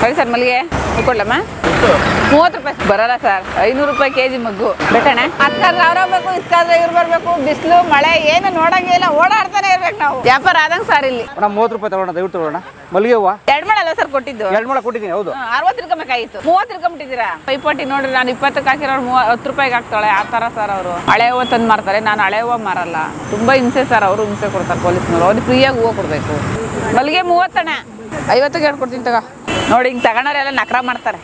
ಹೇಳಿ ಸರ್ ಮಲ್ಲಿಗೆ ಕೊಡ್ಲಮ್ಮ 30 ರೂಪಾಯಿ ಬರಲ್ಲ ಸರ್ 500 ರೂಪಾಯಿ ಕೆಜಿ ಮಗ್ಗು ಬೇಕಣ್ಣ ಅದಕ್ಕಾದ್ರೆ ಅವ್ರ ಬೇಕು ಇದಕ್ಕಾದ್ರೆ ಇವ್ರು ಬರ್ಬೇಕು ಬಿಸಿಲು ಮಳೆ ಏನು ನೋಡಂಗೆ ಇಲ್ಲ ಓಡಾಡ್ತಾನೆ ಇರ್ಬೇಕು ನಾವು ವ್ಯಾಪಾರ ಆದಂಗೆ ಸರ್ ಇಲ್ಲಿ 30 ರೂಪಾಯಿ ತಗೊಳ್ಳೋಣ ದಯವಿಟ್ಟು ತಗೊಳ್ಳೋಣ ಮಲ್ಲಿಗೆ ಹೂವು 2 ಮಾಡಲ್ಲ ಸರ್ ಕೊಟ್ಟಿದ್ದು 2 ಮೊಳ ಕೊಟ್ಟಿದ್ದೀನಿ ಹೌದು 60 ಇರ್ಕೊಬೇಕಾಗಿತ್ತು 30 ಇರ್ಕೊಂಬಿಟ್ಟಿದ್ದೀರಾ ಪೈಪೋಟಿ ನೋಡ್ರಿ ನಾನು 20ಕ್ಕೆ ಹಾಕಿರೋರು 10 ರೂಪಾಯಿಗೆ ಹಾಕ್ತಾಳೆ ಆ ಥರ ಸರ್ ಅವರು ಹಳೆ ಹೂವು ತಂದು ಮಾರ್ತಾರೆ ನಾನು ಹಳೆ ಹೂವು ಮಾರಲ್ಲ ತುಂಬಾ ಹಿಂಸೆ ಸರ್ ಅವರು ಹಿಂಸೆ ಕೊಡ್ತಾರೆ ಪೊಲೀಸ್ನವರು ಅವ್ರಿಗೆ ಫ್ರೀಯಾಗಿ ಹೂವು ಕೊಡಬೇಕು ಮಲ್ಲಿಗೆ 30 ಅಣ್ಣ 50ಗೆ ಹೇಳ್ಕೊಡ್ತೀನಿ ತಗೋ ನೋಡಿ ಹಿಂಗೆ ತಗೊಂಡವ್ರೆಲ್ಲ ನಕರ ಮಾಡ್ತಾರೆ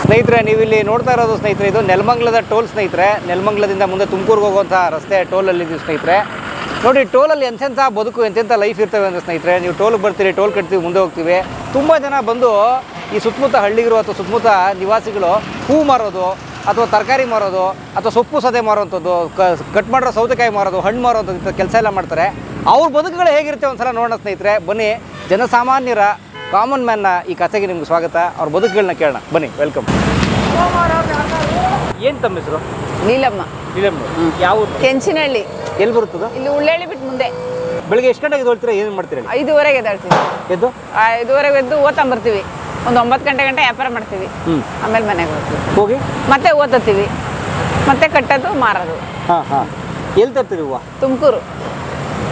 ಸ್ನೇಹಿತರೆ ನೀವು ಇಲ್ಲಿ ನೋಡ್ತಾ ಇರೋದು ಸ್ನೇಹಿತರೆ ಇದು ನೆಲಮಂಗಲದ ಟೋಲ್ ಸ್ನೇಹಿತರೆ ನೆಲಮಂಗಲದಿಂದ ಮುಂದೆ ತುಮಕೂರಿಗೆ ಹೋಗುವಂಥ ರಸ್ತೆ ಟೋಲಲ್ಲಿದ್ದೀವಿ ಸ್ನೇಹಿತರೆ ನೋಡಿ ಟೋಲಲ್ಲಿ ಎಂತೆಂಥ ಬದುಕು ಎಂತೆಂಥ ಲೈಫ್ ಇರ್ತವೆ ಅಂದರೆ ಸ್ನೇಹಿತರೆ ನೀವು ಟೋಲ್ಗೆ ಬರ್ತೀರಿ ಟೋಲ್ ಕಟ್ತೀವಿ ಮುಂದೆ ಹೋಗ್ತೀವಿ ತುಂಬ ಜನ ಬಂದು ಈ ಸುತ್ತಮುತ್ತ ಹಳ್ಳಿಗರು ಅಥವಾ ಸುತ್ತಮುತ್ತ ನಿವಾಸಿಗಳು ಹೂ ಮಾರೋದು ಅಥವಾ ತರಕಾರಿ ಮಾರೋದು ಅಥವಾ ಸೊಪ್ಪು ಸದೆ ಮಾರೋವಂಥದ್ದು ಕಟ್ ಮಾಡಿರೋ ಸೌತೆಕಾಯಿ ಮಾರೋದು ಹಣ್ಣು ಮಾರೋವಂಥದ್ದು ಕೆಲಸ ಎಲ್ಲ ಮಾಡ್ತಾರೆ ಅವ್ರ ಬದುಕುಗಳು ಹೇಗಿರುತ್ತೆ ಒಂದ್ಸಲ ನೋಡೋಣ ಸ್ನೇಹಿತರೆ ಬನ್ನಿ ಜನಸಾಮಾನ್ಯರ ಕಾಮನ್ ಮ್ಯಾನ್ನ ಈ ಕಥೆಗೆ ನಿಮ್ಗೆ ಸ್ವಾಗತ ಅವ್ರ ಬದುಕುಗಳನ್ನ ಕೇಳೋಣ ಬನ್ನಿ ವೆಲ್ಕಮ್ ಏನು ತಮ್ಮ ಹೆಸರು ನೀಲಮ್ಮ ಯಾವ ಕೆಂಚಿನಹಳ್ಳಿ ಎಲ್ಲಿ ಬರುತ್ತದ ಇಲ್ಲಿ ಉಳ್ಳಳ್ಳಿ ಬಿಟ್ಟು ಮುಂದೆ ಬೆಳಿಗ್ಗೆ ಎಷ್ಟು ಗಂಟೆಗೆ ಎದ್ದೇಳ್ತೀರಾ ಏನು ಮಾಡ್ತೀರಾ 5:30ಗೆ ಎದ್ದೇಳ್ತೀವಿ ಎದ್ದು 5:30ಗೆ ಎದ್ದು ಓದ್ಕೊಂಬರ್ತೀವಿ ಒಂದು 9 ಗಂಟೆ ವ್ಯಾಪಾರ ಮಾಡ್ತೀವಿ ಆಮೇಲೆ ಮನೆಗೆ ಹೋಗ್ತೀವಿ ಹೋಗಿ ಮತ್ತೆ ಓದ್ತೀವಿ ಮತ್ತೆ ಕಟ್ಟೋದು ಮಾರೋದು ಹಾಂ ಹಾಂ ಎಲ್ಲಿ ತರ್ತೀರಿ ಹೂವು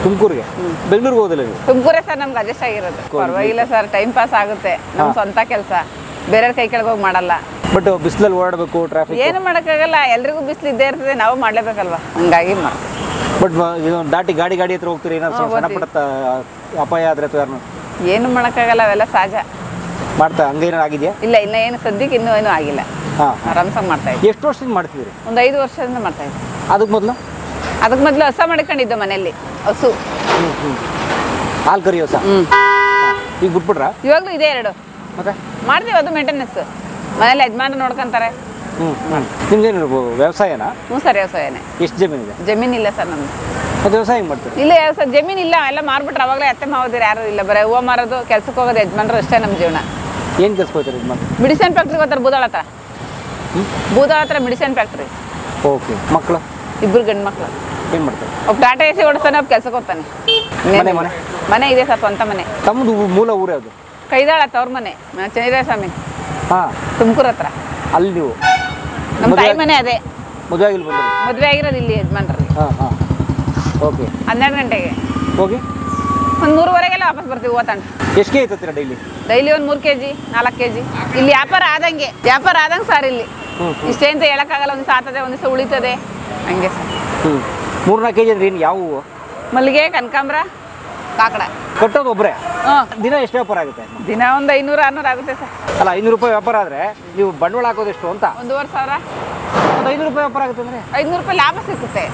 ತುಮಕೂರಿಗೆ ಬೆಂಗಳೂರಿಗೆ ಹೋದಿಲ್ಲ ನೀವು ತುಮಕೂರೇ ಸರ್ ನಮ್ಗೆ ಅಡ್ಜಸ್ಟ್ ಆಗಿರೋದು ಪರವಾಗಿಲ್ಲ ಸರ್ ಟೈಮ್ ಪಾಸ್ ಆಗುತ್ತೆ ನಮ್ಮ ಸ್ವಂತ ಕೆಲಸ ಬೇರೆಯವ್ರ ಕೈ ಕೆಳಗೆ ಹೋಗಿ ಮಾಡಲ್ಲ ಬಟ್ ಬಿಸಿಲಲ್ಲಿ ಓಡಾಡಬೇಕು ಟ್ರಾಫಿಕ್ ಏನು ಮಾಡೋಕ್ಕಾಗಲ್ಲ ಎಲ್ರಿಗೂ ಬಿಸಿಲು ಇದ್ದೇ ಇರ್ತದೆ ನಾವು ಮಾಡ್ಲೇಬೇಕಲ್ವಾ ಹಂಗಾಗಿ ಮಾಡ್ತೀವಿ ಬಟ್ ಇದು ದಾಟಿ ಗಾಡಿ ಹತ್ರ ಹೋಗ್ತೀರಿ ಏನಾದ್ರು ಸಣ್ಣ ಪುಟ್ಟ ಅಪಾಯ ಆದರೆ ಅಥವಾ ಯಾರನ್ನು ಏನು ಮಾಡೋಕ್ಕಾಗಲ್ಲ ಅವೆಲ್ಲ ಸಹಜ ಮಾಡ್ತಾ ಹಂಗೇನಾರು ಆಗಿದೆಯಾ ಇಲ್ಲ ಏನು ಸದ್ಯಕ್ಕೆ ಇನ್ನೂ ಏನೂ ಆಗಿಲ್ಲ ಹಾಂ ಆರಾಮ್ಸಾಗಿ ಮಾಡ್ತಾ ಇದ್ದೀವಿ ಎಷ್ಟು ವರ್ಷದಿಂದ ಮಾಡ್ತಿದ್ದೀರಿ ಒಂದು 5 ವರ್ಷದಿಂದ ಮಾಡ್ತಾ ಇದ್ದೀವಿ ಅದಕ್ಕೆ ಮೊದಲು ಹಸ ಮಾಡ್ಕೊಂಡಿದ್ದು ಮನೆಯಲ್ಲಿ ಹಸು ಹಾಲು ಕರಿ ಹೊಸ ಈಗ ಬಿಟ್ಬಿಟ್ರಾ ಇವಾಗಲೂ ಇದೆ 2 ಮತ್ತೆ ಮಾಡ್ತೀವಿ ಅದು ಮೇಂಟೆನೆನ್ಸ್ ಮನೇಲಿ ಯಜಮಾನ ನೋಡ್ಕೊಂತಾರೆ ನಿಮ್ದೇನು ವ್ಯವಸಾಯನಾ ಹ್ಞೂ ಸರ್ ವ್ಯವಸಾಯನೇ ಎಷ್ಟು ಜಮೀನಿದೆ ಜಮೀನಿಲ್ಲ ಸರ್ ನಮ್ದು ಮತ್ತೆ ವ್ಯವಸಾಯ ಮಾಡ್ತೀರಿ ಇಲ್ಲ ಸರ್ ಜಮೀನಿಲ್ಲ ಎಲ್ಲ ಮಾರ್ಬಿಟ್ರೆ ಅವಾಗಲೇ ಅತ್ತೆ ಮಾವದಿರು ಯಾರು ಇಲ್ಲ ಬರೀ ಹೂವು ಮಾರೋದು ಕೆಲ್ಸಕ್ಕೆ ಹೋಗೋದು ಯಜಮಾನ್ರು ಅಷ್ಟೇ ನಮ್ಮ ಜೀವನ ಏನು ಕೆಲಸ ಹೋಗ್ತಾರೆ ಯಜಮಾನ್ ಮೆಡಿಸಿನ್ ಫ್ಯಾಕ್ಟ್ರಿಗೆ ಹೋಗ್ತಾರೆ ಬೂದಾಳ ಹತ್ರ ಮೆಡಿಸಿನ್ ಫ್ಯಾಕ್ಟ್ರಿ ಓಕೆ ಮಕ್ಕಳು 2 ಗಂಡು ಮಕ್ಕಳು ಏನು ಮಾಡ್ತಾರೆ ಒಬ್ಬ ಟಾಟಾ ಎಸಿ ಓಡಿಸ್ತಾನೆ ಒಬ್ಬ ಕೆಲ್ಸಕ್ಕೆ ಹೋಗ್ತಾನೆ ಮನೆ ಇದೆ ಸರ್ ಸ್ವಂತ ಮನೆ ತಮ್ಮದು ಮೂಲ ಊರು ಯಾವುದು ಕೈದಾಳ ತವ್ರ ಮನೆ ಚಂದ್ರಯ್ಯ ಸ್ವಾಮಿ ಹಾಂ ತುಮಕೂರು ಹತ್ರ ಅಲ್ಲಿ ನೀವು ನಮ್ಮ ತಾಯಿ ಮನೆ ಅದೇ ಮದುವೆ ಆಗಿಲ್ಲ ಬಂದಿರಿ ಮದುವೆ ಆಗಿರೋದು ಇಲ್ಲಿ ಯಜಮಾನ್ರಲ್ಲಿ ಹಾಂ ಹಾಂ ಓಕೆ 12 ಗಂಟೆಗೆ ಹೋಗಿ ಒಂದು 3:15ಗೆಲ್ಲ ವಾಪಸ್ ಬರ್ತೀವಿ ಓತಾಂಡ ಎಷ್ಟು ಕೆ ಐತತ್ತೀರ ಡೈಲಿ ಒಂದು 3 kg 4 kg ಇಲ್ಲಿ ವ್ಯಾಪಾರ ಆದಂಗೆ ಸರ್ ಇಲ್ಲಿ ಇಷ್ಟೇ ಅಂತ ಹೇಳೋಕ್ಕಾಗಲ್ಲ ಒಂದು ಸಾತದೆ ಒಂದು ದಿವಸ ಉಳಿತದೆ ಹಂಗೆ ಸರ್ 3-4 kg ಅಂದ್ರೆ ಏನು ಯಾವ ಹೂವು ಮಲ್ಲಿಗೆ ಕನಕಾಂಬ್ರ ಕಾಕಡ ಕಟ್ಟೋದು ಒಬ್ಬರೇ ದಿನ ಎಷ್ಟು ವ್ಯಾಪಾರ ಆಗುತ್ತೆ ದಿನ ಒಂದು 500-600 ಆಗುತ್ತೆ ಸರ್ ಅಲ್ಲ 500 ರೂಪಾಯಿ ವ್ಯಾಪಾರ ಆದರೆ ನೀವು ಬಂಡವಾಳ ಹಾಕೋದು ಎಷ್ಟು ಅಂತ 1,500 ಒಂದು 500 ರೂಪಾಯಿ ವ್ಯಾಪಾರ ಆಗುತ್ತೆ ಅಂದರೆ 500 ರೂಪಾಯಿ ಲಾಭ ಸಿಗುತ್ತೆ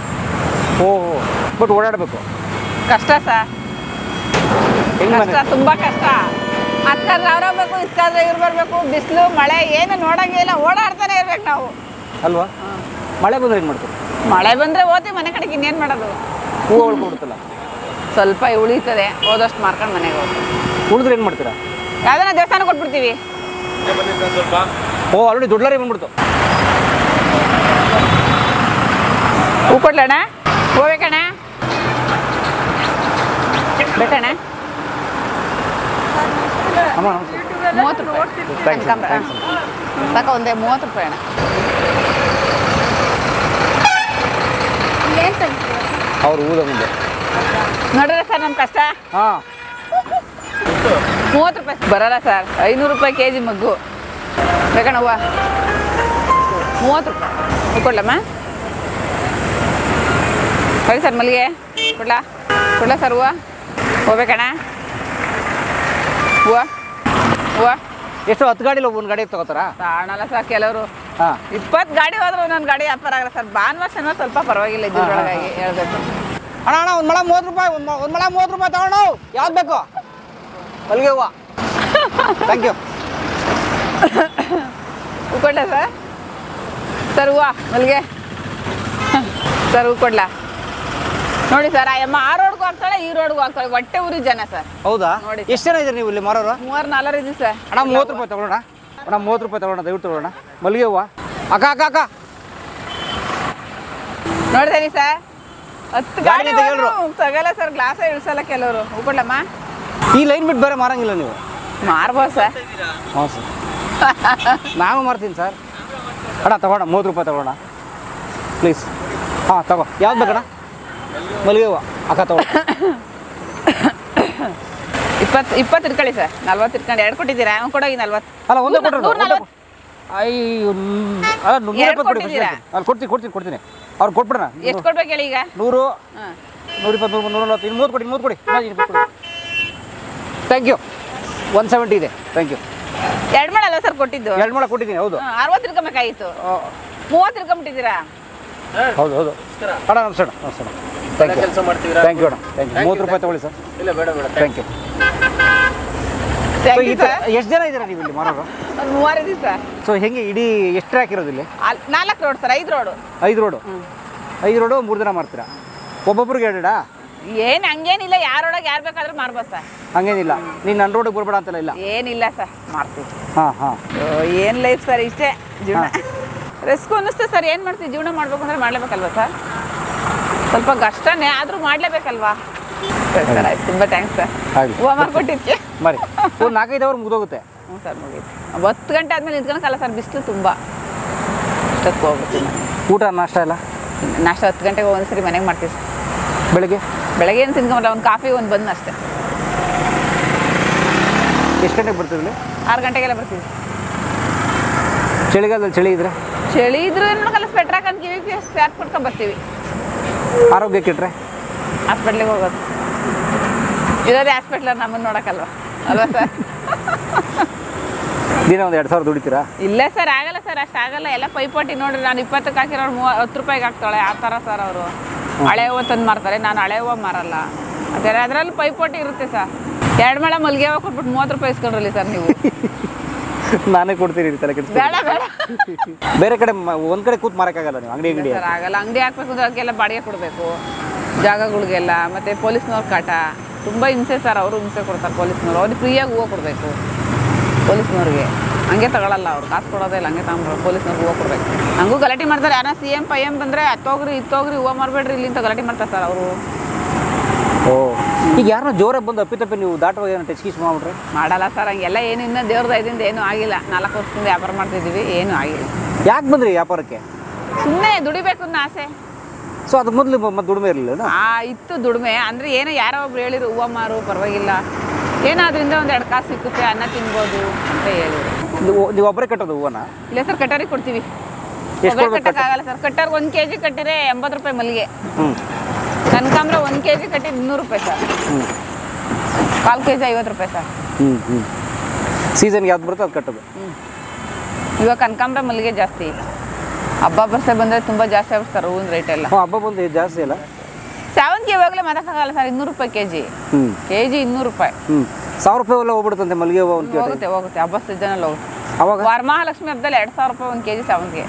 ಓಹೋ ಬಟ್ ಓಡಾಡಬೇಕು ಕಷ್ಟ ಸರ್ ಕಷ್ಟ ತುಂಬಾ ಕಷ್ಟ ಅದಕ್ಕಾದ್ರೆ ಅವ್ರ ಬೇಕು ಇದಕ್ಕಾದ್ರೆ ಇವ್ರು ಬರಬೇಕು ಬಿಸಿಲು ಮಳೆ ಏನು ನೋಡಂಗೆ ಇಲ್ಲ ಓಡಾಡ್ತಾನೆ ಇರ್ಬೇಕು ನಾವು ಅಲ್ವಾ ಮಳೆ ಬಂದ್ರೆ ಏನು ಮಾಡ್ತೀವಿ ಮಳೆ ಬಂದರೆ ಓದ್ತೀವಿ ಮನೆ ಕಡೆಗೆ ಇನ್ನೇನು ಮಾಡೋದು ಹೂವು ಉಳ್ಕೊಡುತ್ತಲ್ಲ ಸ್ವಲ್ಪ ಉಳಿತದೆ ಹೋದಷ್ಟು ಮಾರ್ಕೊಂಡು ಮನೆಗೆ ಹೋಗ್ತೀವಿ ಉಳಿದ್ರೆ ಏನು ಮಾಡ್ತೀರಾ ಯಾವ್ದಾನ ದೇವಸ್ಥಾನ ಕೊಟ್ಬಿಡ್ತೀವಿ ಓ ಆಲ್ರೆಡಿ ದೊಡ್ಡಲಾರಿ ಬಂದ್ಬಿಡ್ತು ಹೂ ಕೊಡ್ಲಣ್ಣ ಹೋಗ್ಬೇಕಣ್ಣ ಬೇಕಣ್ಣ 30 ರೂಪಾಯಿ ಕನಕಾಂಬ್ರ ಸಾಕ ಒಂದೇ 30 ರೂಪಾಯಿ ಅಣ್ಣ ಅವ್ರು ಊದ ಮುಂದೆ ನೋಡ್ರಿ ಸರ್ ನಮ್ಮ ಕಷ್ಟ ಹಾಂ 30 ರೂಪಾಯಿ ಬರಲ್ಲ ಸರ್ 500 ರೂಪಾಯಿ ಕೆಜಿ ಮಗ್ಗು ಬೇಕಣ್ಣ ಹೂವು 30 ರೂಪಾಯಿ ಕೊಡ್ಲಮ್ಮ ಹೇಳಿ ಸರ್ ಮಲ್ಲಿಗೆ ಕೊಡ್ಲಾ ಸರ್ ಹೂವು ಹೋಗ್ಬೇಕಣ್ಣ ಹೂವು ಎಷ್ಟು 10 ಗಾಡಿಲಿ ಒಂದು ಗಾಡಿ ತಗೋತಾರಾ ತಾಣಲ್ಲ ಸರ್ ಕೆಲವರು ಹಾಂ 20 ಗಾಡಿ ಹೋದ್ರೆ ಒಂದೊಂದು ಗಾಡಿ ವ್ಯಾಪಾರ ಆಗಲ್ಲ ಸರ್ ಭಾನುವಾರ ಶನಿವಾರ ಸ್ವಲ್ಪ ಪರವಾಗಿಲ್ಲ ಇದ್ರೊಳಗಾಗಿ ಹೇಳ್ಬೇಕು ಅಣ್ಣ ಒಂದು ಮೊಳ 30 ರೂಪಾಯಿ ಒಂದು ಮೊಳ 30 ರೂಪಾಯಿ ತಗೊಂಡು ಯಾವ್ದು ಬೇಕು ಮಲ್ಲಿಗೆ ಹೂವು ಥ್ಯಾಂಕ್ ಯು ಹೂ ಕೊಡ್ಲಾ ಸರ್ ಹೂವು ಮಲ್ಲಿಗೆ ಸರ್ ಹೂ ಕೊಡ್ಲಾ ನೋಡಿ ಸರ್ ಆ ಅಮ್ಮ ಆ ರೋಡ್ಗೂ ಹಾಕ್ತಾಳೆ ಈ ರೋಡ್ಗೂ ಹಾಕ್ತಾಳೆ ಹೊಟ್ಟೆ ಉರಿ ಜನ ಸರ್ ಹೌದಾ ನೋಡಿ ಎಷ್ಟು ಜನ ಇದ್ದೀರಿ ನೀವು ಇಲ್ಲಿ ಮಾರೋರು 3-4 ಇದೀವಿ ಸರ್ ಅಣ್ಣ 30 ರೂಪಾಯಿ ತಗೊಳ್ಳೋಣ ಅಣ್ಣ 30 ರೂಪಾಯಿ ತಗೊಳ್ಳೋಣ ದಯವಿಟ್ಟು ತಗೊಳ್ಳೋಣ ಮಲ್ಲಿಗೆ ಹೂವು ಅಕ್ಕ ನೋಡಿದೇನಿ ಸರ್ 10 ಗಾಡಿ ತೆಗೆಲ್ರು ತಗಲ್ಲ ಸರ್, ಗ್ಲಾಸ ಇಳಿಸಲ್ಲ ಕೆಲವರು. ಹೂಕೊಡ್ಲಮ್ಮ, ಈ ಲೈನ್ ಬಿಟ್ಟು ಬೇರೆ ಮಾರಂಗಿಲ್ಲ ನೀವು? ಮಾರ್ಬೋದು ಸರ್. ಹ್ಞೂ ಸರ್, ನಾನು ಮಾರ್ತೀನಿ ಸರ್. ಅಣ್ಣ ತಗೋಣ, 30 ರೂಪಾಯಿ ತಗೋಣ ಪ್ಲೀಸ್. ಹಾಂ ತಗೋ, ಯಾವ್ದು ಬೇಕಣ್ಣ? ಮಲ್ಲಿಗೆ ಹೂವು ಅಕ್ಕ ತಗೋ. 20 ಇಟ್ಕೊಳ್ಳಿ ಸರ್. 40 ಇಟ್ಕೊಂಡು 2 ಕೊಟ್ಟಿದ್ದೀರಾ? ಅವ್ನು ಕೊಡೋಗಿ 40. ಅಲ್ಲ ಒಂದೇ ಕೊಟ್ಟರು. 140. ಅಯ್ಯೋ, ಅಲ್ಲ 100 ರೂಪಾಯಿ ಕೊಡಿ. ಅಲ್ಲಿ ಕೊಡ್ತೀನಿ ಅವ್ರು ಕೊಟ್ಬಿಡೋಣ. ಎಷ್ಟು ಕೊಡ್ಬೇಕು ಹೇಳಿ ಈಗ? 100, 120, 140, 30 ಕೊಡಿ. 30 ಕೊಡಿ. Thank you. 170 ಇದೆ. Thank you. 2 ಮಾಡಲ್ಲ ಸರ್ ಕೊಟ್ಟಿದ್ದು? 2 ಮಾಡ ಕೊಟ್ಟಿದ್ದೀನಿ. ಹೌದು, 60 ಇಟ್ಕೊಬೇಕಾಗಿತ್ತು. 30 ಇಟ್ಕೊಂಬಿಟ್ಟಿದ್ದೀರಾ? ಹೌದು ಅಣ್ಣ. ನಮಸ್ಕಾರ. Thank you. ಕೆಲಸ ಮಾಡ್ತೀರಾ? ಥ್ಯಾಂಕ್ ಯು ಅಣ್ಣ. Thank you. 30 ರೂಪಾಯಿ ತಗೊಳ್ಳಿ ಸರ್. ಇಲ್ಲ ಬೇಡ. Thank you. ಎಷ್ಟು ಜನ ಇದ್ದೀರಾ ನೀವು ಇಲ್ಲಿ ಮಾರೋರು? ಒಂದು 3 ಇದೀವಿ ಸರ್. ಸೊ ಹೆಂಗೆ ಇಡೀ ಎಷ್ಟು ಟ್ರ್ಯಾಕ್ ಇರೋದು ಇಲ್ಲಿ? 4 road sir. 5 road. 5 road. 5 road 3 ದಿನ ಮಾಡ್ತೀರಾ? ಒಬ್ಬೊಬ್ರಿಗೆ 2? ಏನು ಹಂಗೇನಿಲ್ಲ, ಯಾರೊಳಗೆ ಯಾರು ಬೇಕಾದ್ರೂ ಮಾಡ್ಬೋದು ಸರ್. ಹಂಗೇನಿಲ್ಲ, ನೀನು ನನ್ನ ರೋಡಿಗೆ ಬರ್ಬೇಡ ಅಂತೆಲ್ಲ ಇಲ್ಲ? ಏನಿಲ್ಲ ಸರ್, ಮಾಡ್ತೀವಿ. ಹಾಂ. ಏನು ಲೈಫ್ ಸರ್, ಇಷ್ಟೇ ಜೀವನ. ರಿಸ್ಕ್ ಅನ್ನಿಸ್ತು ಸರ್. ಏನು ಮಾಡ್ತೀವಿ, ಜೀವನ ಮಾಡಬೇಕು ಅಂದ್ರೆ ಮಾಡಲೇಬೇಕಲ್ವಾ ಸರ್? ಸ್ವಲ್ಪ ಕಷ್ಟನೇ ಆದರೂ ಮಾಡಲೇಬೇಕಲ್ವಾ? ಸರ್ ಆಯ್ತು, ತುಂಬ ಥ್ಯಾಂಕ್ಸ್ ಸರ್. ಹೂವು ಮಾರ್ಕೊಟ್ಟಿದ್ದಕ್ಕೆ ಮರಿ ಒಂದು 4-5 ಅವರ್ ಮುಗಿದೋಗುತ್ತೆ. ಹ್ಞೂ ಸರ್, ಮುಗೀತು. 10 ಗಂಟೆ ಆದಮೇಲೆ ನಿಂತ್ಕೊಳಕ್ಕಲ್ಲ ಸರ್, ಬಿಸಿಲು ತುಂಬ. ಅಷ್ಟೊತ್ತು ಹೋಗ್ಬಿಡ್ತೀವಿ ಮನೆ. ಊಟ ನಾಷ್ಟ ಎಲ್ಲ? ನಾಷ್ಟ 10 ಗಂಟೆಗೆ ಒಂದ್ಸರಿ ಮನೆಗೆ ಮಾಡ್ತೀವಿ ಸರ್. ಬೆಳಗ್ಗೆ ಏನು ತಿನ್ಕೊಂಬಲ್ಲ, ಒಂದು ಕಾಫಿ ಒಂದು ಬಂದು ಅಷ್ಟೇ. ಎಷ್ಟು ಗಂಟೆಗೆ ಬರ್ತೀವಿ ಇಲ್ಲಿ? 6 ಗಂಟೆಗೆಲ್ಲ ಬರ್ತೀವಿ. ಚಳಿಗಾಲದಲ್ಲಿ ಚಳಿ ಇದ್ರೆ? ಚಳಿ ಇದ್ರೂ ಏನಕ್ಕಲ್ಲ, ಸ್ವೆಟ್ರ್ ಹಾಕೊಂಡು ಕಿವಿಗೆ ಸ್ಯಾಟ್ ಕೊಟ್ಕೊಂಡು ಬರ್ತೀವಿ. ಆರೋಗ್ಯ ಕೆಟ್ಟರೆ ಹಾಸ್ಪಿಟ್ಲಿಗೆ ಹೋಗೋದು. ಇರೋದೇ ಹಾಸ್ಪಿಟ್ಲರ್, ನಮ್ಮನ್ನು ನೋಡೋಕ್ಕಲ್ವ ಅಲ್ವಾ ಸರ್? ದಿನ ಒಂದು 2,000 ದುಡಿತೀರಾ? ಇಲ್ಲ ಸರ್, ಆಗಲ್ಲ ಸರ್, ಅಷ್ಟು ಆಗಲ್ಲ. ಎಲ್ಲ ಪೈಪೋಟಿ ನೋಡ್ರಿ. ನಾನು 20ಕ್ಕೆ ಹಾಕಿರೋರು 10 ರೂಪಾಯಿಗೆ ಹಾಕ್ತಾಳೆ. ಆ ಥರ ಸರ್ ಅವರು. ಹಳೆ ಹೂವು ತಂದು ಮಾರ್ತಾರೆ, ನಾನು ಹಳೆ ಹೂವು ಮಾರಲ್ಲ. ಅದರಲ್ಲಿ ಪೈಪೋಟಿ ಇರುತ್ತೆ ಸರ್. 2 ಮಳೆ ಮಲ್ಲಿಗೆ ಹೂವು ಕೊಟ್ಬಿಟ್ಟು 30 ರೂಪಾಯಿ ಇಸ್ಕೊಂಡ್ರಲ್ಲ ಸರ್ ನೀವು. ನಾನೇ ಕೊಡ್ತೀನಿ ತಲೆ ಕೆಡಿಸಿ. ಬೇಡ ಬೇರೆ ಕಡೆ ಒಂದು ಕಡೆ ಕೂತ್ ಮಾರಕ್ಕಾಗಲ್ಲ ನೀವು? ಅಂಗಡಿ ಸರ್ ಆಗಲ್ಲ. ಅಂಗಡಿ ಹಾಕ್ಬೇಕು ಅಂದ್ರೆ ಅದಕ್ಕೆಲ್ಲ ಬಾಡಿಗೆ ಕೊಡಬೇಕು, ಜಾಗಗಳಿಗೆಲ್ಲ. ಮತ್ತು ಪೊಲೀಸ್ನವ್ರ ಕಾಟ ತುಂಬ ಹಿಂಸೆ ಸರ್. ಅವರು ಹಿಂಸೆ ಕೊಡ್ತಾರೆ ಪೊಲೀಸ್ನವ್ರು. ಅವ್ರಿಗೆ ಫ್ರೀಯಾಗಿ ಹೂವು ಕೊಡಬೇಕು ಪೊಲೀಸ್ನವ್ರಿಗೆ. ಹಂಗೆ ತಗೊಳ್ಳಲ್ಲ ಅವ್ರು, ಕಾಸು ಕೊಡೋದೇ ಇಲ್ಲ, ಹಂಗೆ ತಗೊಂಡ್ರು. ಪೊಲೀಸ್ನವ್ರಿಗೆ ಹೂವು ಕೊಡಬೇಕು. ಹಂಗೂ ಗಲಾಟೆ ಮಾಡ್ತಾರೆ. ಯಾರೋ CM PM ಬಂದರೆ ಹತ್ತೋಗ್ರಿ ಇತ್ತೋಗ್ರಿ ಹೂವು ಮಾರಬೇಡ್ರಿ ಇಲ್ಲಿ ಅಂತ ಗಲಾಟೆ ಮಾಡ್ತಾರೆ ಸರ್ ಅವರು. ಓ, ಈಗ ಯಾರನ್ನ ಜೋರಾಗಿ ಬಂದು ಅಪ್ಪಿತಪ್ಪಿ ನೀವು ದಾಟುವಾಗ ಏನೋ ಟಚ್ ಕೀಸ್ ಮಾಡ್ಬಿಟ್ರೆ? ಮಾಡಲ್ಲ ಸರ್, ಹಂಗೆಲ್ಲ ಏನು. ಇನ್ನೂ ದೇವ್ರ ದಯದಿಂದ ಏನೂ ಆಗಿಲ್ಲ. 4 ವರ್ಷದಿಂದ ವ್ಯಾಪಾರ ಮಾಡ್ತಿದ್ದೀವಿ, ಏನೂ ಆಗಿಲ್ಲ. ಯಾಕೆ ಬಂದ್ರಿ ವ್ಯಾಪಾರಕ್ಕೆ? ಸುಮ್ಮನೆ ದುಡಿಬೇಕು ಅನ್ನೋ ಆಸೆ. ಸೊ ಅದಕ್ಕೆ ಮೊದಲು ಮತ್ತೆ ದುಡಿಮೆ ಇರಲಿಲ್ಲ? ಇತ್ತು ದುಡಿಮೆ. ಅಂದರೆ ಏನೋ ಯಾರೋ ಒಬ್ರು ಹೇಳಿದ್ರು ಹೂವು ಮಾರು ಪರವಾಗಿಲ್ಲ, ಏನಾದ್ರಿಂದ ಒಂದು 2 ಕಾಸು ಸಿಕ್ಕುತ್ತೆ, ಅನ್ನ ತಿನ್ಬೋದು ಅಂತ ಹೇಳಿದ್ರು. ನೀವು ಒಬ್ಬರೇ ಕಟ್ಟೋದು ಹೂವನ್ನ? ಇಲ್ಲ ಸರ್, ಕಟ್ಟರಿಗೆ ಕೊಡ್ತೀವಿ. ಕಟ್ಟಕ್ಕಾಗಲ್ಲ ಸರ್. ಕಟ್ಟರ್ಗೆ 1 kg ಕಟ್ಟಿದ್ರೆ 80 ರೂಪಾಯಿ ಮಲ್ಲಿಗೆ. ಕನಕಾಂಬ್ರ 1 kg ಕಟ್ಟಿದ್ದು 200 ರೂಪಾಯಿ ಸರ್. 1/4 kg 50 ರೂಪಾಯಿ ಸರ್. ಸೀಸನ್ಗೆ ಯಾವ್ದು ಬರುತ್ತೆ ಅದು ಕಟ್ಟೋದು. ಇವಾಗ ಕನಕಾಂಬ್ರ ಮಲ್ಲಿಗೆ ಜಾಸ್ತಿ. ಹಬ್ಬ ಬರ್ಸೆ ಬಂದರೆ ತುಂಬ ಜಾಸ್ತಿ ಆಗ್ಬಿಡ್ತಾರೆ ಹೂವಿನ ರೇಟ್ ಎಲ್ಲ. ಹಬ್ಬ ಬಂದು ಜಾಸ್ತಿ ಅಲ್ಲ? ಸೇವಂತಿಗೆ ಇವಾಗಲೇ ಮಾತಾಡೋಕ್ಕಾಗಲ್ಲ ಸರ್. 200 ರೂಪಾಯಿ kg. kg 200 ರೂಪಾಯಿ. 1000 ರೂಪಾಯಿ ಎಲ್ಲ ಹೋಗ್ಬಿಡುತ್ತಂತೆ ಮಲ್ಲಿಗೆ ಹೂವು? ಹೋಗುತ್ತೆ. ಹಬ್ಬ ಸೀಸನಲ್ಲಿ ಹೋಗುತ್ತೆ. ಅವಾಗ ವರಮಹಾಲಕ್ಷ್ಮಿ ಹಬ್ಬದಲ್ಲಿ 2000 ರೂಪಾಯಿ 1 kg ಸೇವಂತಿಗೆ.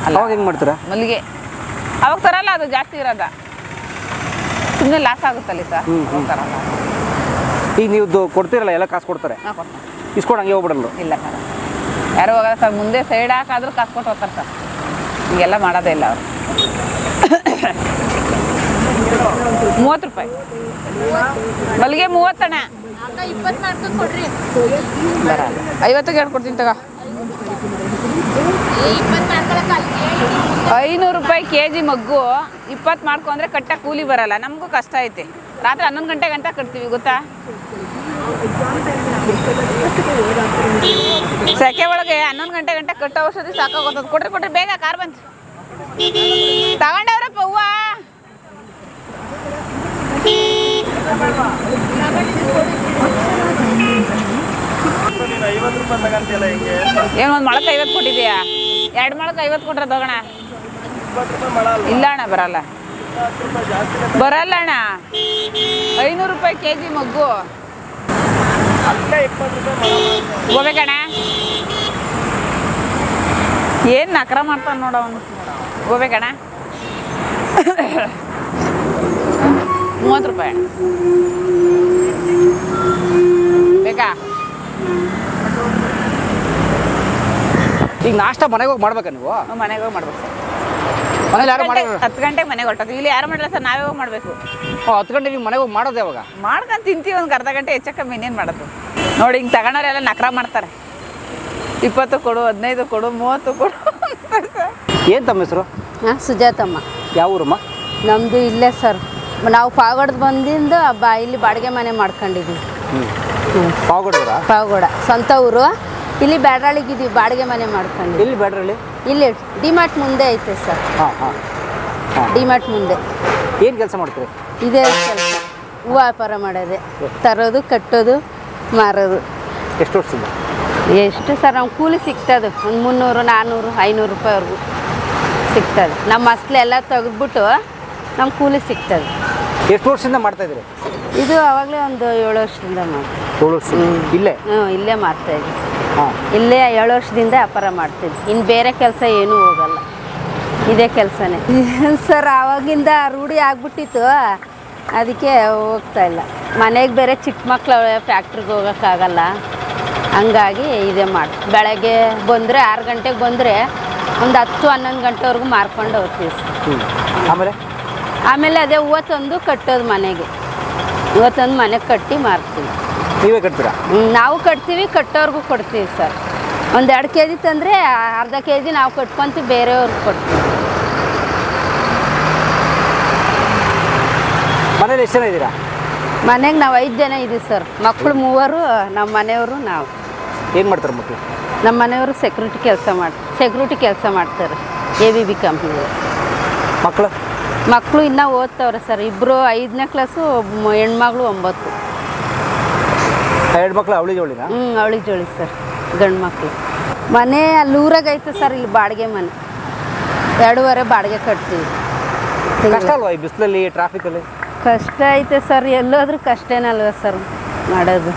ಅವಾಗ ಹೆಂಗೆ ಮಾಡ್ತೀರಾ? ಮಲ್ಲಿಗೆ ಅವಾಗ ತರಲ್ಲ, ಅದು ಜಾಸ್ತಿ ಇರೋದ. ಸುಮ್ಮನೆ ಲಾಸ್ ಆಗುತ್ತಲ್ಲಿ ಸರ್, ತರಲ್ಲ. ಈಗ ನೀವು ಕೊಡ್ತೀರಲ್ಲ, ಎಲ್ಲ ಕಾಸು ಕೊಡ್ತಾರೆ? ಇಸ್ಕೊಂಡು ಹಂಗೆ ಹೋಗ್ಬಿಡಲ್ಲ? ಇಲ್ಲ ಸರ್, ಯಾರು ಹೋಗಲ್ಲ ಸರ್. ಮುಂದೆ ಸೈಡ್ ಹಾಕಾದ್ರೂ ಕಾಸು ಕೊಟ್ಟು ಹೋಗ್ತಾರೆ ಸರ್. ಹಿಂಗೆಲ್ಲ ಮಾಡೋದೇ ಇಲ್ಲ ಅವರು. 30 ರೂಪಾಯಿ ಮಲ್ಲಿಗೆ. 30 ಅಣ್ಣ. 50ಗೆ ಹೇಳ್ಕೊಡ್ತೀನಿ ತಗೋ. 500 ರೂಪಾಯಿ kg ಮಗ್ಗು. 20 ಮಾಡ್ಕೊಂಡ್ರೆ ಕಟ್ಟ ಕೂಲಿ ಬರಲ್ಲ. ನಮಗೂ ಕಷ್ಟ ಐತೆ. ರಾತ್ರಿ 11 ಗಂಟೆ ಗಂಟ ಕಟ್ತೀವಿ ಗೊತ್ತಾ. ಸೆಕೆ ಒಳಗೆ 11 ಗಂಟೆ ಗಂಟ ಕಟ್ಟೋ ಔಷಧಿ ಸಾಕಾಗೋದು. ಕೊಟ್ರಿ ಬೇಗ, ಕಾರ್ ಬಂತು. ತಗೊಂಡವ್ರಪ್ಪ ಹೂವ. ಏನು ಒಂದು ಮೊಳಕ್ಕೆ 50 ಕೊಟ್ಟಿದ್ಯಾ? 2 ಮೊಳಕ್ಕೆ 50 ಕೊಟ್ರೆ ತಗೋಣ. ಇಲ್ಲ ಅಣ್ಣ, ಬರಲ್ಲ ಅಣ್ಣ. 500 ರೂಪಾಯಿ kg ಮಗ್ಗು. ಹೋಗ್ಬೇಕಣ್ಣ. ಏನು ನಕರ ಮಾಡ್ತಾನೆ ನೋಡ ಅವನು. ಹೋಗ್ಬೇಕಣ್ಣ. 30 ರೂಪಾಯಿ ಬೇಕಾ? ಈಗ ನಾಷ್ಟ ಮನೆಗೆ ಹೋಗಿ ಮಾಡ್ಬೇಕಾ ನೀವು? ಮನೆಗೆ ಹೋಗಿ ಮಾಡ್ಬೇಕು ಸರ್. ಮನೇಲಿ ಯಾರು ಮಾಡೋದು? 10 ಗಂಟೆಗೆ ಮನೆಗೆ ಹೊರಟೋದು. ಇಲ್ಲಿ ಯಾರು ಮಾಡಲ್ಲ ಸರ್, ನಾವೇ ಹೋಗಿ ಮಾಡಬೇಕು. 10 ಗಂಟೆಗೆ ನೀವು ಮನೆಗೆ ಹೋಗಿ ಮಾಡೋದು ಯಾವಾಗ? ಮಾಡ್ಕೊಂಡು ತಿಂತೀವಿ, ಒಂದು ಅರ್ಧ ಗಂಟೆ ಹೆಚ್ಚು ಕಮ್ಮಿ ಇನ್ನೇನು ಮಾಡೋದು. ನೋಡಿ ಹಿಂಗೆ ತಗೊಂಡವ್ರೆಲ್ಲ ನಕ್ರ ಮಾಡ್ತಾರೆ. 20 ಕೊಡು, 15 ಕೊಡು, 30 ಕೊಡು. ಏನು ತಮ್ಮ ಹೆಸರು? ಹಾಂ, ಸುಜಾತಮ್ಮ. ಯಾವ ಊರಮ್ಮ? ನಮ್ಮದು ಇಲ್ಲೇ ಸರ್. ನಾವು ಪಾವಗಡದ ಬಂದಿಂದ ಇಲ್ಲಿ ಬಾಡಿಗೆ ಮನೆ ಮಾಡ್ಕೊಂಡಿದ್ದೀವಿ. ಪಾವಗಡದವರಾ? ಪಾವಗಡ ಸ್ವಂತ ಊರು. ಇಲ್ಲಿ ಬ್ಯಾಡ್ರಾಳಿಗಿದ್ದೀವಿ, ಬಾಡಿಗೆ ಮನೆ ಮಾಡ್ಕೊಂಡಿದ್ದೀವಿ. ಎಲ್ಲಿ ಬ್ಯಾಡ್ರಳ್ಳಿ? ಇಲ್ಲಿ ಡಿಮಾರ್ಟ್ ಮುಂದೆ ಐತೆ ಸರ್. ಹಾಂ ಹಾಂ. ಡಿಮಾರ್ಟ್ ಮುಂದೆ. ಏನು ಕೆಲಸ ಮಾಡ್ತೀರಿ? ಇದೇ ಕೆಲಸ, ಹೂವು ವ್ಯಾಪಾರ ಮಾಡೋದೆ. ತರೋದು, ಕಟ್ಟೋದು, ಮಾರೋದು. ಎಷ್ಟು ವರ್ಷದಿಂದ? ಎಷ್ಟು ಸರ್, ನಮ್ಗೆ ಕೂಲಿ ಸಿಗ್ತದೆ. ಒಂದು 300, 400, 500 ರೂಪಾಯಿವರೆಗೂ ಸಿಗ್ತದೆ. ನಮ್ಮ ಮಸ್ಲೆಲ್ಲ ತೆಗೆದ್ಬಿಟ್ಟು ನಮ್ಗೆ ಕೂಲಿ ಸಿಗ್ತದೆ. ಎಷ್ಟು ವರ್ಷದಿಂದ ಮಾಡ್ತಾಯಿದ್ದೀರಿ? ಇದು ಆವಾಗಲೇ ಒಂದು 7 ವರ್ಷದಿಂದ ಮಾಡ್ತೀವಿ. 7 ವರ್ಷ ಇಲ್ಲೇ? ಇಲ್ಲೇ ಮಾಡ್ತಾಯಿದ್ವಿ. ಹಾಂ, ಇಲ್ಲೇ 7 ವರ್ಷದಿಂದ ವ್ಯಾಪಾರ ಮಾಡ್ತಿದ್ವಿ. ಇನ್ನು ಬೇರೆ ಕೆಲಸ ಏನೂ ಹೋಗಲ್ಲ, ಇದೇ ಕೆಲಸನೇ ಸರ್. ಆವಾಗಿಂದ ರೂಢಿ ಆಗ್ಬಿಟ್ಟಿತ್ತು, ಅದಕ್ಕೆ ಹೋಗ್ತಾ ಇಲ್ಲ. ಮನೆಗೆ ಬೇರೆ ಚಿಕ್ಕ ಮಕ್ಳು ಫ್ಯಾಕ್ಟ್ರಿಗೆ ಹೋಗೋಕ್ಕಾಗಲ್ಲ, ಹಂಗಾಗಿ ಇದೇ ಬೆಳಗ್ಗೆ ಬಂದರೆ 6 ಗಂಟೆಗೆ ಬಂದರೆ ಒಂದು 10-11 ಗಂಟೆವರೆಗೂ ಮಾರ್ಕೊಂಡು ಹೋಗ್ತೀವಿ ಸರ್. ಆಮೇಲೆ ಅದೇ ಹೂವು ತಂದು ಕಟ್ಟೋದು ಮನೆಗೆ. ಹೂವು ತಂದು ಮನೆಗೆ ಕಟ್ಟಿ ಮಾರ್ತೀವಿ. ನೀವೇ ಕಟ್ತೀರಾ? ನಾವು ಕಟ್ತೀವಿ, ಕಟ್ಟೋರ್ಗೂ ಕೊಡ್ತೀವಿ ಸರ್. ಒಂದು 2 kg ತಂದರೆ ಅರ್ಧ kg ನಾವು ಕಟ್ಕೊಂತೀವಿ, ಬೇರೆಯವ್ರಿಗೆ ಕೊಡ್ತೀವಿ. ಮನೇಲಿ ಎಷ್ಟು ಜನ ಇದ್ದೀರಾ? ಮನೆಗೆ ನಾವು 5 ಜನ ಇದ್ದೀವಿ ಸರ್. ಮಕ್ಕಳು 3, ನಮ್ಮ ಮನೆಯವರು, ನಾವು. ಏನು ಮಾಡ್ತಾರೆ ಮಕ್ಕಳು? ನಮ್ಮ ಮನೆಯವರು ಸೆಕ್ಯೂರಿಟಿ ಕೆಲಸ ಮಾಡ್ತಾರೆ ABB ಕಂಪ್ನಿ. ಮಕ್ಕಳು ಇನ್ನೂ ಓದ್ತವ್ರೆ ಸರ್. ಇಬ್ಬರು 5ನೇ ಕ್ಲಾಸು, ಹೆಣ್ಮಗಳು 9. 2 ಮಕ್ಕಳು ಅವಳಿ ಜೋಳಿನಾ? ಅವಳಿ ಜೋಳಿ ಸರ್, ಗಂಡು ಮಕ್ಕಳು. ಮನೆ ಅಲ್ಲಿ ಊರಾಗೈತೆ ಸರ್. ಇಲ್ಲಿ ಬಾಡಿಗೆ ಮನೆ 2.5 ಬಾಡಿಗೆ ಕಟ್ತೀವಿ. ಕಷ್ಟ ಅಲ್ವಾ ಈ ಬಿಸಿಲಲ್ಲಿ, ಟ್ರಾಫಿಕಲ್ಲಿ? ಕಷ್ಟ ಐತೆ ಸರ್, ಎಲ್ಲೋದ್ರೂ ಕಷ್ಟೇನಲ್ವ ಸರ್ ಮಾಡೋದು.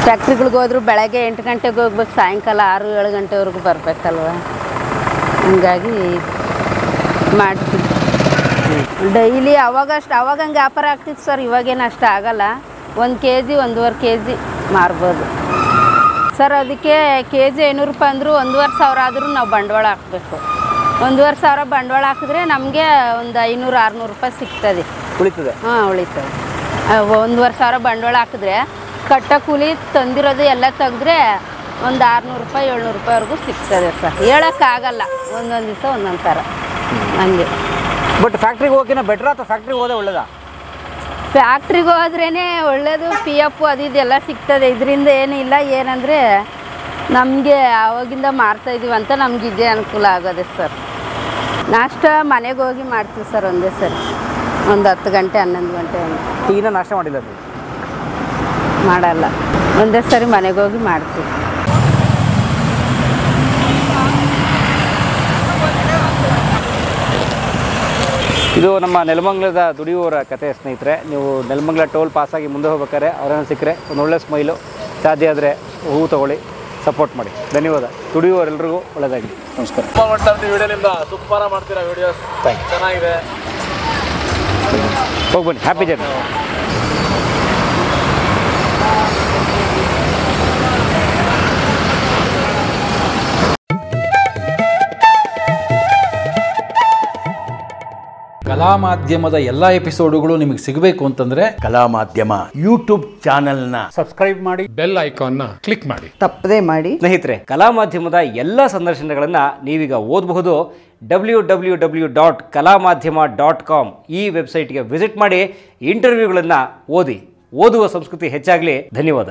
ಫ್ಯಾಕ್ಟ್ರಿಗಳಿಗೆ ಹೋದ್ರು ಬೆಳಗ್ಗೆ 8 ಗಂಟೆಗೆ ಹೋಗ್ಬೇಕು, ಸಾಯಂಕಾಲ 6-7 ಗಂಟೆವರೆಗೂ ಬರಬೇಕಲ್ವ. ಹಂಗಾಗಿ ಮಾಡ್ತೀವಿ ಡೈಲಿ. ಅವಾಗ ಹಂಗೆ ವ್ಯಾಪಾರ ಆಗ್ತಿತ್ತು ಸರ್, ಇವಾಗೇನು ಅಷ್ಟು ಆಗಲ್ಲ. 1 kg 1.5 kg ಮಾರ್ಬೋದು ಸರ್. ಅದಕ್ಕೆ kg 500 ರೂಪಾಯಿ ಅಂದರೂ 1,500 ಆದರೂ ನಾವು ಬಂಡವಾಳ ಹಾಕಬೇಕು. 1,500 ಬಂಡವಾಳ ಹಾಕಿದ್ರೆ ನಮಗೆ ಒಂದು 500-600 ರೂಪಾಯಿ ಸಿಗ್ತದೆ, ಉಳಿತದೆ. ಹಾಂ, ಉಳಿತದೆ. 1,500 ಬಂಡವಾಳ ಹಾಕಿದ್ರೆ ಕಟ್ಟ ಕೂಲಿ ತಂದಿರೋದು ಎಲ್ಲ ತೆಗೆದ್ರೆ ಒಂದು 600 ರೂಪಾಯಿ 700 ರೂಪಾಯಿವರೆಗೂ ಸಿಗ್ತದೆ ಸರ್. ಹೇಳೋಕ್ಕಾಗಲ್ಲ, ಒಂದೊಂದು ದಿವಸ ಒಂದೊಂದು ಥರ ಹಂಗೆ. ಬಟ್ ಫ್ಯಾಕ್ಟ್ರಿಗೆ ಹೋಗೋಕಿನ ಬೆಟ್ರಾ ಅಥವಾ ಫ್ಯಾಕ್ಟ್ರಿಗೆ ಹೋಗೋದೇ ಒಳ್ಳೇದಾ? ಫ್ಯಾಕ್ಟ್ರಿಗೆ ಹೋದ್ರೇ ಒಳ್ಳೆಯದು. PF ಅದು ಇದೆಲ್ಲ ಸಿಗ್ತದೆ. ಇದರಿಂದ ಏನಿಲ್ಲ. ಏನಂದರೆ ನಮಗೆ ಆವಾಗಿಂದ ಮಾಡ್ತಾಯಿದ್ದೀವಿ ಅಂತ ನಮ್ಗೆ ಇದೇ ಅನುಕೂಲ ಆಗೋದೆ ಸರ್. ನಾಷ್ಟ ಮನೆಗೆ ಹೋಗಿ ಮಾಡ್ತೀವಿ ಸರ್ ಒಂದೇ ಸರಿ, ಒಂದು 10 ಗಂಟೆ 11 ಗಂಟೆ. ಈಗಿನ ನಾಷ್ಟ ಮಾಡಿಲ್ಲ ನೀವು? ಮಾಡಲ್ಲ, ಒಂದೇ ಸರಿ ಮನೆಗೆ ಹೋಗಿ ಮಾಡ್ತೀವಿ. ಇದು ನಮ್ಮ ನೆಲಮಂಗಲದ ದುಡಿಯುವವರ ಕತೆ ಸ್ನೇಹಿತರೆ. ನೀವು ನೆಲಮಂಗಲ ಟೋಲ್ ಪಾಸಾಗಿ ಮುಂದೆ ಹೋಗ್ಬೇಕಾದ್ರೆ ಅವರನ್ನು ಸಿಕ್ಕರೆ ಒಂದು ಒಳ್ಳೆ ಸ್ಮೈಲು, ಸಾಧ್ಯ ಆದರೆ ಹೂವು ತೊಗೊಳ್ಳಿ, ಸಪೋರ್ಟ್ ಮಾಡಿ. ಧನ್ಯವಾದ. ದುಡಿಯುವವರೆಲ್ಲರಿಗೂ ಒಳ್ಳೆಯದಾಗಲಿ. ನಮಸ್ಕಾರ. ವಿಡಿಯೋನಿಂದ ಸೂಪರ್ ಮಾಡ್ತೀರಾ ವಿಡಿಯೋಸ್, ಚೆನ್ನಾಗಿದೆ. ಹೋಗಿ ಬನ್ನಿ, ಹ್ಯಾಪಿ ಜರ್ನಿ. ಕಲಾ ಮಾಧ್ಯಮದ ಎಲ್ಲ ಎಪಿಸೋಡುಗಳು ನಿಮಗೆ ಸಿಗಬೇಕು ಅಂತಂದ್ರೆ ಕಲಾ ಮಾಧ್ಯಮ ಯೂಟ್ಯೂಬ್ ಚಾನೆಲ್ನ ಸಬ್ಸ್ಕ್ರೈಬ್ ಮಾಡಿ, ಬೆಲ್ ಐಕಾನ್ನ ಕ್ಲಿಕ್ ಮಾಡಿ, ತಪ್ಪದೇ ಮಾಡಿ. ಸ್ನೇಹಿತರೆ, ಕಲಾ ಮಾಧ್ಯಮದ ಎಲ್ಲ ಸಂದರ್ಶನಗಳನ್ನು ನೀವೀಗ ಓದಬಹುದು. www.kalamadhyama.com ಈ ವೆಬ್ಸೈಟ್ಗೆ ವಿಸಿಟ್ ಮಾಡಿ ಇಂಟರ್ವ್ಯೂಗಳನ್ನು ಓದಿ. ಓದುವ ಸಂಸ್ಕೃತಿ ಹೆಚ್ಚಾಗಲಿ. ಧನ್ಯವಾದ.